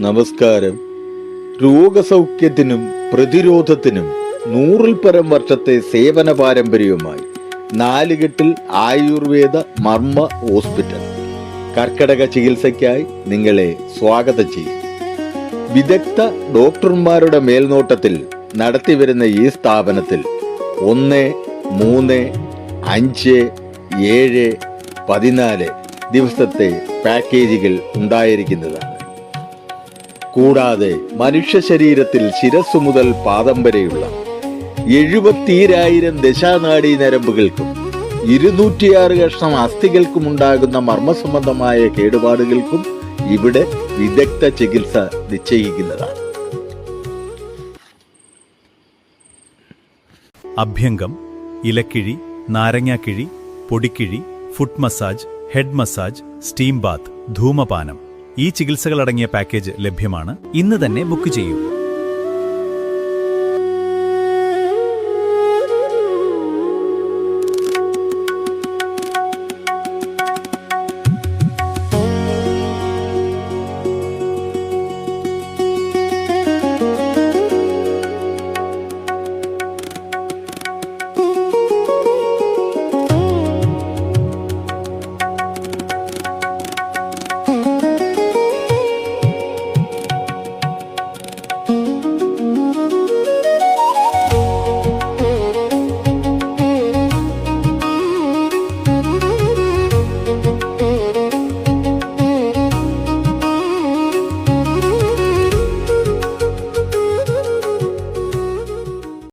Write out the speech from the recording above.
നമസ്കാരം. രോഗസൗഖ്യത്തിനും പ്രതിരോധത്തിനും 100-ൽ പരം വർഷത്തെ സേവന പാരമ്പര്യവുമായി നാലുകെട്ടിൽ ആയുർവേദ മർമ്മ ഹോസ്പിറ്റൽ കർക്കിടക ചികിത്സയ്ക്കായി നിങ്ങളെ സ്വാഗതം ചെയ്യും. വിദഗ്ധ ഡോക്ടർമാരുടെ മേൽനോട്ടത്തിൽ നടത്തിവരുന്ന ഈ സ്ഥാപനത്തിൽ 1, 3, 5, 7, 14 ദിവസത്തെ പാക്കേജുകൾ ഉണ്ടായിരിക്കുന്നതാണ്. കൂടാതെ മനുഷ്യ ശരീരത്തിൽ ശിരസ്സു മുതൽ പാദം വരെയുള്ള 70,000 ദശാനാഡീ നരമ്പുകൾക്കും 206 കഷ്ണം അസ്ഥികൾക്കും ഉണ്ടാകുന്ന മർമ്മസംബന്ധമായ കേടുപാടുകൾക്കും ഇവിടെ വിദഗ്ധ ചികിത്സ നിശ്ചയിക്കുന്നതാണ്. അഭ്യംഗം, ഇലക്കിഴി, നാരങ്ങാക്കിഴി, പൊടിക്കിഴി, foot massage, head massage, steam bath, ധൂമപാനം, ഈ ചികിത്സകളടങ്ങിയ പാക്കേജ് ലഭ്യമാണ്. ഇന്ന് തന്നെ ബുക്ക് ചെയ്യൂ.